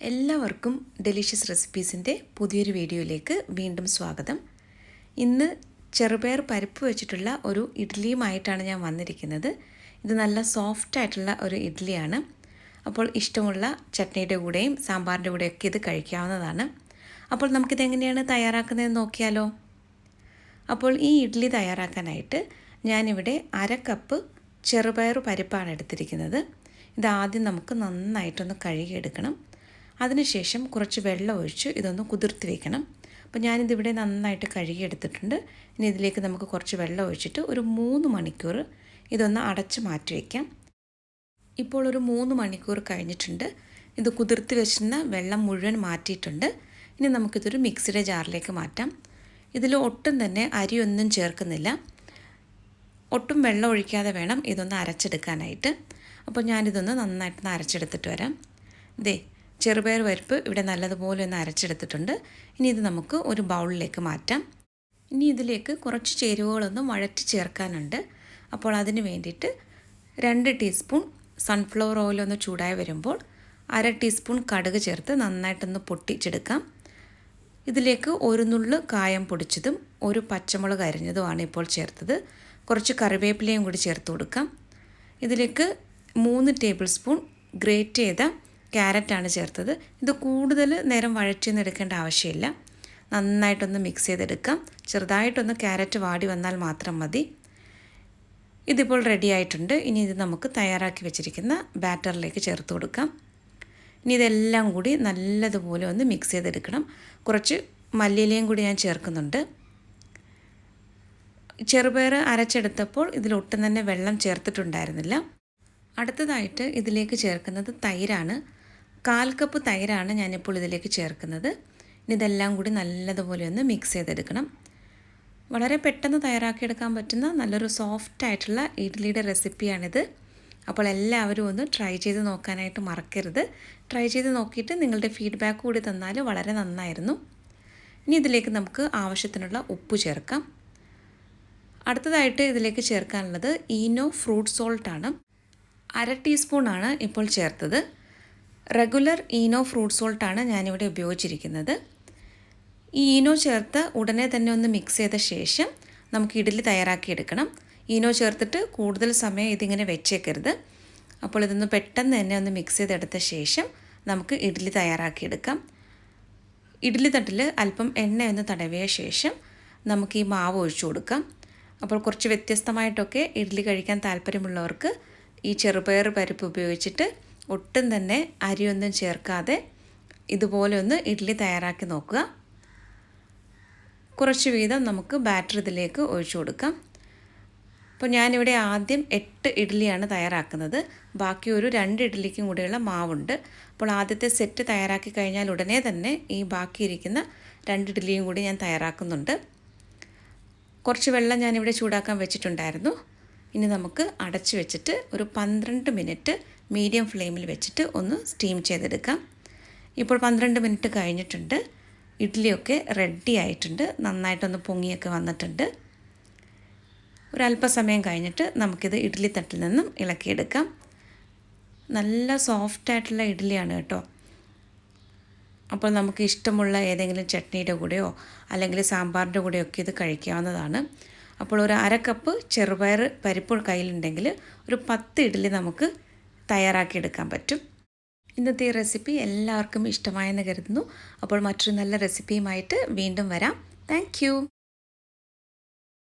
എല്ലാവർക്കും ഡെലിഷ്യസ് റെസിപ്പീസിൻ്റെ പുതിയൊരു വീഡിയോയിലേക്ക് വീണ്ടും സ്വാഗതം. ഇന്ന് ചെറുപയർ പരിപ്പ് വെച്ചിട്ടുള്ള ഒരു ഇഡ്ഡലിയുമായിട്ടാണ് ഞാൻ വന്നിരിക്കുന്നത്. ഇത് നല്ല സോഫ്റ്റ് ആയിട്ടുള്ള ഒരു ഇഡ്ഡലിയാണ്. അപ്പോൾ ഇഷ്ടമുള്ള ചട്നിയുടെ കൂടെയും സാമ്പാറിൻ്റെ കൂടെയൊക്കെ ഇത് കഴിക്കാവുന്നതാണ്. അപ്പോൾ നമുക്കിതെങ്ങനെയാണ് തയ്യാറാക്കുന്നതെന്ന് നോക്കിയാലോ. അപ്പോൾ ഈ ഇഡ്ഡലി തയ്യാറാക്കാനായിട്ട് ഞാനിവിടെ 1/2 കപ്പ് ചെറുപയർ പരിപ്പാണ് എടുത്തിരിക്കുന്നത്. ഇതാദ്യം നമുക്ക് നന്നായിട്ടൊന്ന് കഴുകിയെടുക്കണം. അതിനുശേഷം കുറച്ച് വെള്ളം ഒഴിച്ച് ഇതൊന്ന് കുതിർത്തി വയ്ക്കണം. അപ്പോൾ ഞാനിതിവിടെ നന്നായിട്ട് കഴുകിയെടുത്തിട്ടുണ്ട്. ഇനി ഇതിലേക്ക് നമുക്ക് കുറച്ച് വെള്ളം ഒഴിച്ചിട്ട് ഒരു 3 മണിക്കൂർ ഇതൊന്ന് അടച്ച് മാറ്റി വയ്ക്കാം. ഇപ്പോൾ ഒരു 3 മണിക്കൂർ കഴിഞ്ഞിട്ടുണ്ട്. ഇത് കുതിർത്തി വെച്ചിരുന്ന വെള്ളം മുഴുവൻ മാറ്റിയിട്ടുണ്ട്. ഇനി നമുക്കിതൊരു മിക്സിയുടെ ജാറിലേക്ക് മാറ്റാം. ഇതിൽ ഒട്ടും തന്നെ അരിയൊന്നും ചേർക്കുന്നില്ല. ഒട്ടും വെള്ളം ഒഴിക്കാതെ വേണം ഇതൊന്ന് അരച്ചെടുക്കാനായിട്ട്. അപ്പോൾ ഞാനിതൊന്ന് നന്നായിട്ടൊന്ന് അരച്ചെടുത്തിട്ട് വരാം. ചെറുപയർ പരിപ്പ് ഇവിടെ നല്ലതുപോലെ ഒന്ന് അരച്ചെടുത്തിട്ടുണ്ട്. ഇനി ഇത് നമുക്ക് ഒരു ബൗളിലേക്ക് മാറ്റാം. ഇനി ഇതിലേക്ക് കുറച്ച് ചേരുവകളൊന്ന് വഴറ്റി ചേർക്കാനുണ്ട്. അപ്പോൾ അതിന് വേണ്ടിയിട്ട് 2 ടീസ്പൂൺ സൺഫ്ലവർ ഓയിലൊന്ന് ചൂടായി വരുമ്പോൾ 1/2 ടീസ്പൂൺ കടുക് ചേർത്ത് നന്നായിട്ടൊന്ന് പൊട്ടിച്ചെടുക്കാം. ഇതിലേക്ക് ഒരു നുള്ള് കായം പൊടിച്ചതും ഒരു പച്ചമുളക് അരിഞ്ഞതുമാണ് ഇപ്പോൾ ചേർത്തത്. കുറച്ച് കറിവേപ്പിലയും കൂടി ചേർത്ത് കൊടുക്കാം. ഇതിലേക്ക് 3 ടേബിൾ സ്പൂൺ ഗ്രേറ്റ് ചെയ്ത ക്യാരറ്റാണ് ചേർത്തത്. ഇത് കൂടുതൽ നേരം വഴറ്റിയൊന്നും എടുക്കേണ്ട ആവശ്യമില്ല. നന്നായിട്ടൊന്ന് മിക്സ് ചെയ്തെടുക്കാം. ചെറുതായിട്ടൊന്ന് ക്യാരറ്റ് വാടി വന്നാൽ മാത്രം മതി. ഇതിപ്പോൾ റെഡി ആയിട്ടുണ്ട്. ഇനി ഇത് നമുക്ക് തയ്യാറാക്കി വെച്ചിരിക്കുന്ന ബാറ്ററിലേക്ക് ചേർത്ത് കൊടുക്കാം. ഇനി ഇതെല്ലാം കൂടി നല്ലതുപോലെ ഒന്ന് മിക്സ് ചെയ്തെടുക്കണം. കുറച്ച് മല്ലിയിലയും കൂടി ഞാൻ ചേർക്കുന്നുണ്ട്. ചെറുപയർ അരച്ചെടുത്തപ്പോൾ ഇതിലൊട്ടും തന്നെ വെള്ളം ചേർത്തിട്ടുണ്ടായിരുന്നില്ല. അടുത്തതായിട്ട് ഇതിലേക്ക് ചേർക്കുന്നത് തൈരാണ്. 1/4 കപ്പ് തൈരാണ് ഞാനിപ്പോൾ ഇതിലേക്ക് ചേർക്കുന്നത്. ഇനി ഇതെല്ലാം കൂടി നല്ലതുപോലെ ഒന്ന് മിക്സ് ചെയ്തെടുക്കണം. വളരെ പെട്ടെന്ന് തയ്യാറാക്കിയെടുക്കാൻ പറ്റുന്ന നല്ലൊരു സോഫ്റ്റ് ആയിട്ടുള്ള ഇഡ്ഡലിയുടെ റെസിപ്പിയാണിത്. അപ്പോൾ എല്ലാവരും ഒന്ന് ട്രൈ ചെയ്ത് നോക്കാനായിട്ട് മറക്കരുത്. ട്രൈ ചെയ്ത് നോക്കിയിട്ട് നിങ്ങളുടെ ഫീഡ്ബാക്ക് കൂടി തന്നാൽ വളരെ നന്നായിരുന്നു. ഇനി ഇതിലേക്ക് നമുക്ക് ആവശ്യത്തിനുള്ള ഉപ്പ് ചേർക്കാം. അടുത്തതായിട്ട് ഇതിലേക്ക് ചേർക്കാനുള്ളത് ഈനോ ഫ്രൂട്ട് സോൾട്ടാണ്. 1/2 ടീസ്പൂണാണ് ഇപ്പോൾ ചേർത്തത്. റെഗുലർ ഈനോ ഫ്രൂട്ട് സോൾട്ടാണ് ഞാനിവിടെ ഉപയോഗിച്ചിരിക്കുന്നത്. ഈ ഈനോ ചേർത്ത് ഉടനെ തന്നെ ഒന്ന് മിക്സ് ചെയ്ത ശേഷം നമുക്ക് ഇഡ്ഡലി തയ്യാറാക്കിയെടുക്കണം. ഈനോ ചേർത്തിട്ട് കൂടുതൽ സമയം ഇതിങ്ങനെ വെച്ചേക്കരുത്. അപ്പോൾ ഇതൊന്ന് പെട്ടെന്ന് തന്നെ ഒന്ന് മിക്സ് ചെയ്തെടുത്ത ശേഷം നമുക്ക് ഇഡ്ഡലി തയ്യാറാക്കിയെടുക്കാം. ഇഡ്ഡലി തട്ടിൽ അല്പം എണ്ണയൊന്ന് തടവിയ ശേഷം നമുക്ക് ഈ മാവ് ഒഴിച്ചു കൊടുക്കാം. അപ്പോൾ കുറച്ച് വ്യത്യസ്തമായിട്ടൊക്കെ ഇഡ്ഡലി കഴിക്കാൻ താല്പര്യമുള്ളവർക്ക് ഈ ചെറുപയർ പരിപ്പ് ഉപയോഗിച്ചിട്ട് ഒട്ടും തന്നെ അരിയൊന്നും ചേർക്കാതെ ഇതുപോലെ ഒന്ന് ഇഡ്ഡലി തയ്യാറാക്കി നോക്കുക. കുറച്ച് വീതം നമുക്ക് ബാറ്റർ ഇതിലേക്ക് ഒഴിച്ചു കൊടുക്കാം. അപ്പോൾ ഞാനിവിടെ ആദ്യം 8 ഇഡ്ഡലിയാണ് തയ്യാറാക്കുന്നത്. ബാക്കി ഒരു 2 ഇഡ്ഡലിക്കും കൂടെയുള്ള മാവുണ്ട്. അപ്പോൾ ആദ്യത്തെ സെറ്റ് തയ്യാറാക്കി കഴിഞ്ഞാൽ ഉടനെ തന്നെ ഈ ബാക്കിയിരിക്കുന്ന 2 ഇഡ്ഡലിയും കൂടി ഞാൻ തയ്യാറാക്കുന്നുണ്ട്. കുറച്ച് വെള്ളം ഞാനിവിടെ ചൂടാക്കാൻ വെച്ചിട്ടുണ്ടായിരുന്നു. ഇനി നമുക്ക് അടച്ചു വെച്ചിട്ട് ഒരു 12 മിനിറ്റ് മീഡിയം ഫ്ലെയിമിൽ വെച്ചിട്ട് ഒന്ന് സ്റ്റീം ചെയ്തെടുക്കാം. ഇപ്പോൾ 12 മിനിറ്റ് കഴിഞ്ഞിട്ടുണ്ട്. ഇഡ്ഡലിയൊക്കെ റെഡി ആയിട്ടുണ്ട്. നന്നായിട്ടൊന്ന് പൊങ്ങിയൊക്കെ വന്നിട്ടുണ്ട്. ഒരല്പസമയം കഴിഞ്ഞിട്ട് നമുക്കിത് ഇഡ്ഡലി തട്ടിൽ നിന്നും ഇളക്കിയെടുക്കാം. നല്ല സോഫ്റ്റായിട്ടുള്ള ഇഡ്ഡലിയാണ് കേട്ടോ. അപ്പോൾ നമുക്ക് ഇഷ്ടമുള്ള ഏതെങ്കിലും ചട്നിയുടെ കൂടെയോ അല്ലെങ്കിൽ സാമ്പാറിൻ്റെ കൂടെയൊക്കെ ഇത് കഴിക്കാവുന്നതാണ്. അപ്പോൾ ഒരു 1/2 കപ്പ് ചെറുപയർ പരിപ്പ് കയ്യിലുണ്ടെങ്കിൽ ഒരു 10 ഇഡ്ഡലി നമുക്ക് തയ്യാറാക്കിയെടുക്കാൻ പറ്റും. ഇന്നത്തെ ഈ റെസിപ്പി എല്ലാവർക്കും ഇഷ്ടമായെന്ന് കരുതുന്നു. അപ്പോൾ മറ്റൊരു നല്ല റെസിപ്പിയുമായിട്ട് വീണ്ടും വരാം. താങ്ക്